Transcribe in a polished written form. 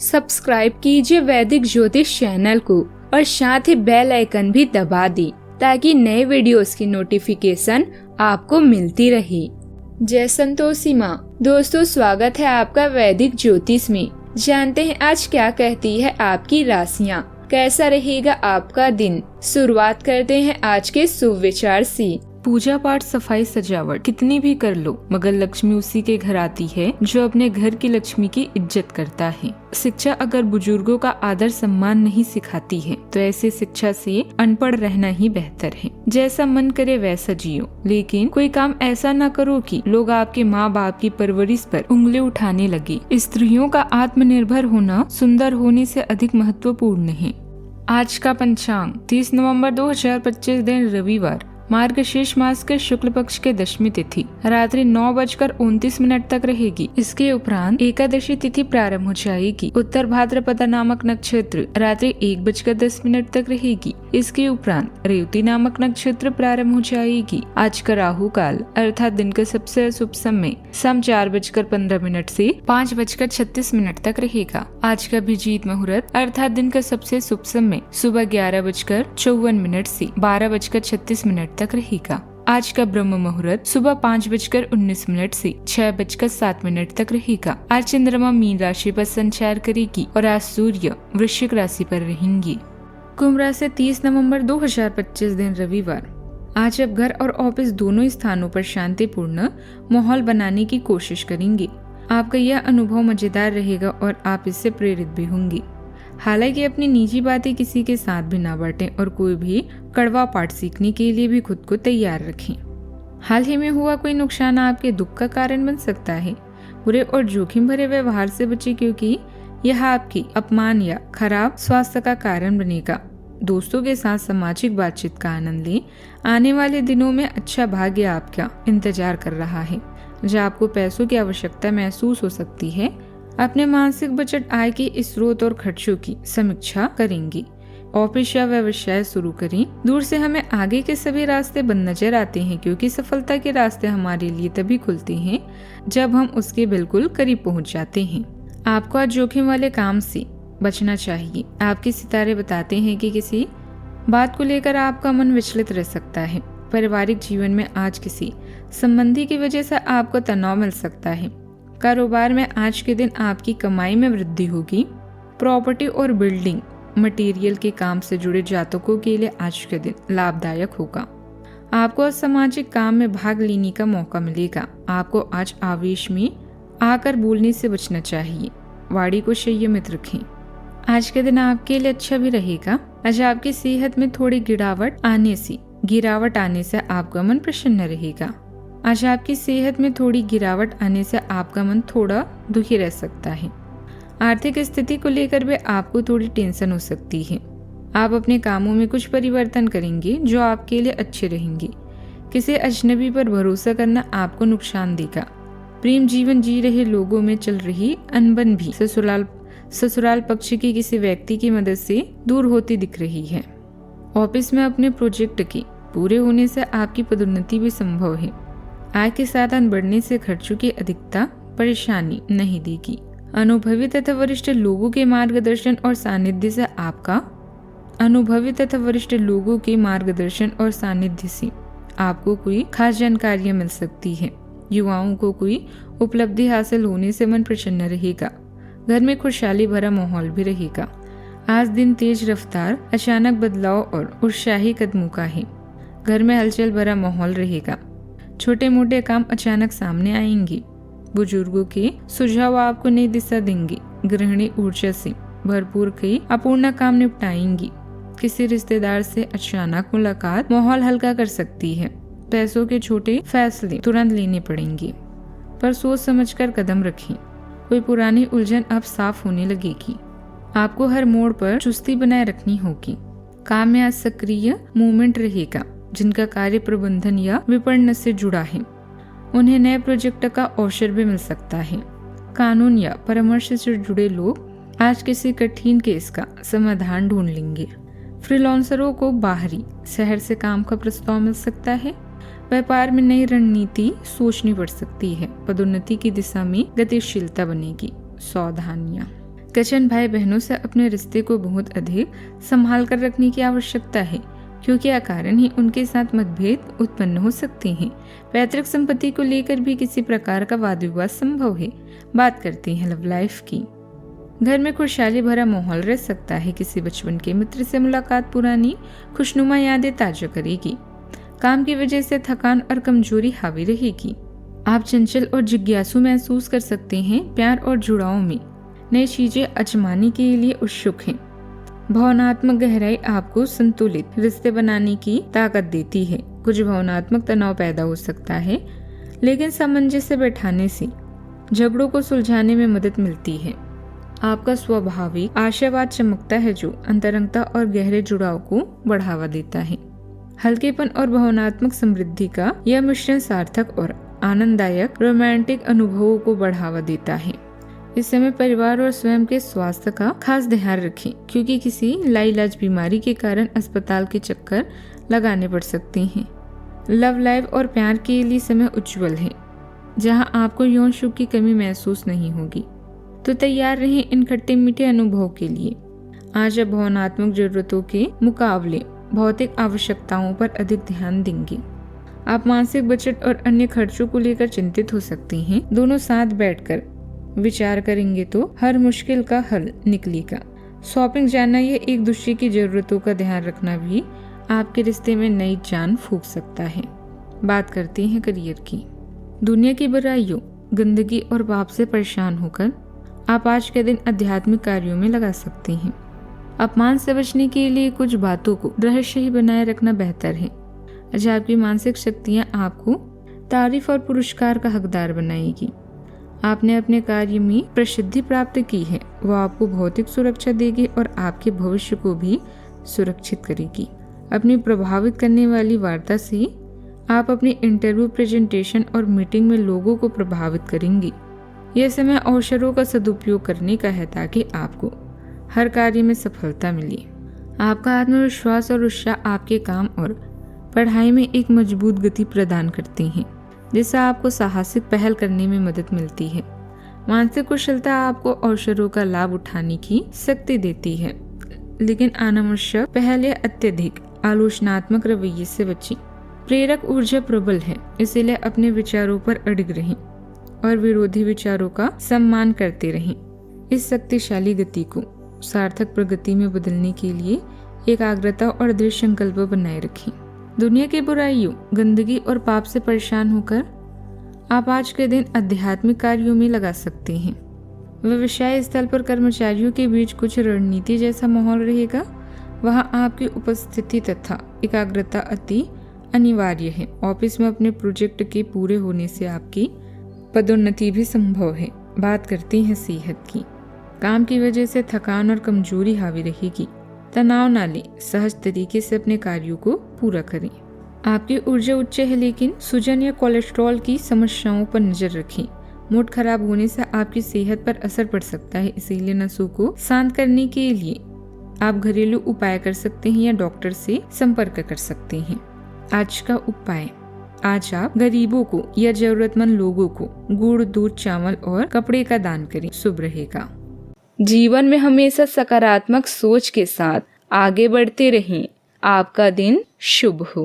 Subscribe कीजिए वैदिक ज्योतिष चैनल को और साथ ही बेल आइकन भी दबा दी ताकि नए वीडियोस की नोटिफिकेशन आपको मिलती रहे। जय संतोषी माँ। दोस्तों, स्वागत है आपका वैदिक ज्योतिष में। जानते हैं आज क्या कहती है आपकी राशियाँ, कैसा रहेगा आपका दिन। शुरुआत करते हैं आज के शुभ विचार से। पूजा पाठ, सफाई, सजावट कितनी भी कर लो मगर लक्ष्मी उसी के घर आती है जो अपने घर की लक्ष्मी की इज्जत करता है। शिक्षा अगर बुजुर्गों का आदर सम्मान नहीं सिखाती है तो ऐसे शिक्षा से अनपढ़ रहना ही बेहतर है। जैसा मन करे वैसा जियो, लेकिन कोई काम ऐसा न करो कि लोग आपके माँ बाप की परवरिश पर उंगली उठाने लगे। स्त्रियों का आत्मनिर्भर होना सुंदर होने से अधिक महत्वपूर्ण है। आज का पंचांग 30 नवंबर 2025 दिन रविवार, मार्गशीर्ष मास के शुक्ल पक्ष के दशमी तिथि रात्रि 9:29 तक रहेगी। इसके उपरांत एकादशी तिथि प्रारंभ हो जाएगी। उत्तर भाद्रपद नामक नक्षत्र रात्रि 1:10 तक रहेगी। इसके उपरांत रेवती नामक नक्षत्र प्रारंभ हो जाएगी। आज का राहु काल अर्थात दिन का सबसे अशुभ समय शाम 4:15 से 5:36 तक रहेगा। आज का अभिजीत मुहूर्त अर्थात दिन का सबसे शुभ समय सुबह 11:54 से 12:36 तक रहेगा। आज का ब्रह्म मुहूर्त सुबह 5:19 से 6:07 तक रहेगा। आज चंद्रमा मीन राशि पर संचार करेगी और आज सूर्य वृश्चिक राशि पर रहेंगी। कुंभ राशि 30 नवंबर 2025 दिन रविवार। आज आप घर और ऑफिस दोनों स्थानों पर शांतिपूर्ण माहौल बनाने की कोशिश करेंगे। आपका यह अनुभव मजेदार रहेगा और आप इससे प्रेरित भी होंगे। हालांकि अपनी निजी बातें किसी के साथ भी ना बांटें और कोई भी कड़वा पाठ सीखने के लिए भी खुद को तैयार रखें। हाल ही में हुआ कोई नुकसान आपके दुख का कारण बन सकता है। बुरे और जोखिम भरे व्यवहार से बचें क्योंकि यह आपकी अपमान या खराब स्वास्थ्य का कारण बनेगा। दोस्तों के साथ सामाजिक बातचीत का आनंद लें। आने वाले दिनों में अच्छा भाग्य आपका इंतजार कर रहा है। जहाँ आपको पैसों की आवश्यकता महसूस हो सकती है, अपने मानसिक बजट, आय के स्रोत और खर्चों की समीक्षा करेंगी। ऑफिस या व्यवसाय शुरू करें। दूर से हमें आगे के सभी रास्ते बंद नजर आते हैं क्योंकि सफलता के रास्ते हमारे लिए तभी खुलते हैं जब हम उसके बिल्कुल करीब पहुंच जाते हैं। आपको आज जोखिम वाले काम से बचना चाहिए। आपके सितारे बताते हैं कि किसी बात को लेकर आपका मन विचलित रह सकता है। पारिवारिक जीवन में आज किसी संबंधी की वजह से आपको तनाव मिल सकता है। कारोबार में आज के दिन आपकी कमाई में वृद्धि होगी। प्रॉपर्टी और बिल्डिंग मटेरियल के काम से जुड़े जातकों के लिए आज के दिन लाभदायक होगा। आपको सामाजिक काम में भाग लेने का मौका मिलेगा। आपको आज आवेश में आकर बोलने से बचना चाहिए। वाणी को संयमित रखें। आज के दिन आपके लिए अच्छा भी रहेगा। आज आपकी सेहत में थोड़ी गिरावट आने से आपका मन प्रसन्न रहेगा। आज आपकी सेहत में थोड़ी गिरावट आने से आपका मन थोड़ा दुखी रह सकता है। आर्थिक स्थिति को लेकर भी आपको थोड़ी टेंशन हो सकती है। आप अपने कामों में कुछ परिवर्तन करेंगे जो आपके लिए अच्छे रहेंगे। किसी अजनबी पर भरोसा करना आपको नुकसान देगा। प्रेम जीवन जी रहे लोगों में चल रही अनबन भी ससुराल पक्ष की किसी व्यक्ति की मदद से दूर होती दिख रही है। ऑफिस में अपने प्रोजेक्ट के पूरे होने से आपकी पदोन्नति भी संभव है। आय के साधन बढ़ने से खर्चों की अधिकता परेशानी नहीं देगी। अनुभवी तथा वरिष्ठ लोगों के मार्गदर्शन और सानिध्य से आपको कोई खास जानकारियां मिल सकती है। युवाओं को कोई उपलब्धि हासिल होने से मन प्रसन्न रहेगा। घर में खुशहाली भरा माहौल भी रहेगा। आज दिन तेज रफ्तार, अचानक बदलाव और उत्साही कदमों का है। घर में हलचल भरा माहौल रहेगा। छोटे मोटे काम अचानक सामने आएंगे। बुजुर्गों के सुझाव आपको नई दिशा देंगे। गृहिणी ऊर्जा से भरपूर कई अपूर्ण काम निपटाएंगी। किसी रिश्तेदार से अचानक मुलाकात माहौल हल्का कर सकती है। पैसों के छोटे फैसले तुरंत लेने पड़ेंगे, पर सोच समझकर कदम रखें। कोई पुरानी उलझन अब साफ होने लगेगी। आपको हर मोड़ पर चुस्ती बनाए रखनी होगी। काम में आज सक्रिय मूवमेंट रहेगा। जिनका कार्य प्रबंधन या विपणन से जुड़ा है उन्हें नए प्रोजेक्ट का अवसर भी मिल सकता है। कानून या परामर्श से जुड़े लोग आज किसी कठिन केस का समाधान ढूंढ लेंगे। फ्रीलांसरों को बाहरी शहर से काम का प्रस्ताव मिल सकता है। व्यापार में नई रणनीति सोचनी पड़ सकती है। पदोन्नति की दिशा में गतिशीलता बनेगी। सावधानियां। कजन भाई बहनों से अपने रिश्ते को बहुत अधिक संभाल कर रखने की आवश्यकता है, क्योंकि अकारण ही उनके साथ मतभेद उत्पन्न हो सकते हैं। पैतृक संपत्ति को लेकर भी किसी प्रकार का वाद विवाद संभव है। बात करते हैं लव लाइफ की। घर में खुशहाली भरा माहौल रह सकता है। किसी बचपन के मित्र से मुलाकात पुरानी खुशनुमा यादें ताजा करेगी। काम की वजह से थकान और कमजोरी हावी रहेगी। आप चंचल और जिज्ञासु महसूस कर सकते हैं। प्यार और जुड़ाव में नई चीजें आजमाने के लिए उत्सुक हैं। भावनात्मक गहराई आपको संतुलित रिश्ते बनाने की ताकत देती है। कुछ भावनात्मक तनाव पैदा हो सकता है, लेकिन सामंजस्य बैठाने से झगड़ों को सुलझाने में मदद मिलती है। आपका स्वाभाविक आशावाद चमकता है, जो अंतरंगता और गहरे जुड़ाव को बढ़ावा देता है। हल्केपन और भावनात्मक समृद्धि का यह मिश्रण सार्थक और आनंददायक रोमांटिक अनुभवों को बढ़ावा देता है। इस समय परिवार और स्वयं के स्वास्थ्य का खास ध्यान रखें, क्योंकि किसी लाइलाज बीमारी के कारण अस्पताल के चक्कर लगाने पड़ सकते हैं। लव लाइफ और प्यार के लिए समय उज्जवल है, जहां आपको यौन सुख की कमी महसूस नहीं होगी। तो तैयार रहें इन खट्टे मीठे अनुभवों के लिए। आज आप भावनात्मक जरूरतों के मुकाबले भौतिक आवश्यकताओं पर अधिक ध्यान देंगे। आप मानसिक बजट और अन्य खर्चों को लेकर चिंतित हो सकते हैं। दोनों साथ बैठकर विचार करेंगे तो हर मुश्किल का हल निकलेगा। शॉपिंग जाना या एक दूसरे की जरूरतों का ध्यान रखना भी आपके रिश्ते में नई जान फूंक सकता है। बात करते हैं करियर की। दुनिया की बुराइयों, गंदगी और पाप से परेशान होकर आप आज के दिन आध्यात्मिक कार्यों में लगा सकते हैं। अपमान से बचने के लिए कुछ बातों को रहस्य ही बनाए रखना बेहतर है। आज आपकी मानसिक शक्तियां आपको तारीफ और पुरस्कार का हकदार बनाएगी। आपने अपने कार्य में प्रसिद्धि प्राप्त की है, वो आपको भौतिक सुरक्षा देगी और आपके भविष्य को भी सुरक्षित करेगी। अपनी प्रभावित करने वाली वार्ता से आप अपनी इंटरव्यू, प्रेजेंटेशन और मीटिंग में लोगों को प्रभावित करेंगी। यह समय अवसरों का सदुपयोग करने का है, ताकि आपको हर कार्य में सफलता मिले। आपका आत्मविश्वास और उत्साह आपके काम और पढ़ाई में एक मजबूत गति प्रदान करते हैं, जिससे आपको साहसिक पहल करने में मदद मिलती है। मानसिक कुशलता आपको अवसरों का लाभ उठाने की शक्ति देती है, लेकिन अनावश्यक पहल या अत्यधिक आलोचनात्मक रवैये से बचें। प्रेरक ऊर्जा प्रबल है, इसीलिए अपने विचारों पर अडिग रहें और विरोधी विचारों का सम्मान करते रहें। इस शक्तिशाली गति को सार्थक प्रगति में बदलने के लिए एकाग्रता और दृढ़ संकल्प बनाए रखें। दुनिया की बुराइयों, गंदगी और पाप से परेशान होकर आप आज के दिन आध्यात्मिक कार्यों में लगा सकते हैं। व्यवसाय स्थल पर कर्मचारियों के बीच कुछ रणनीति जैसा माहौल रहेगा। वहां आपकी उपस्थिति तथा एकाग्रता अति अनिवार्य है। ऑफिस में अपने प्रोजेक्ट के पूरे होने से आपकी पदोन्नति भी संभव है। बात करते हैं सेहत की। काम की वजह से थकान और कमजोरी हावी रहेगी। तनाव ना लें, सहज तरीके से अपने कार्यों को पूरा करें। आपकी ऊर्जा उच्च है, लेकिन सूजन या कोलेस्ट्रॉल की समस्याओं पर नजर रखें। मूड खराब होने से आपकी सेहत पर असर पड़ सकता है, इसीलिए नसों को शांत करने के लिए आप घरेलू उपाय कर सकते हैं या डॉक्टर से संपर्क कर सकते हैं। आज का उपाय, आज आप गरीबों को या जरूरतमंद लोगों को गुड़, दूध, चावल और कपड़े का दान करें, शुभ रहेगा। जीवन में हमेशा सकारात्मक सोच के साथ आगे बढ़ते रहें। आपका दिन शुभ हो।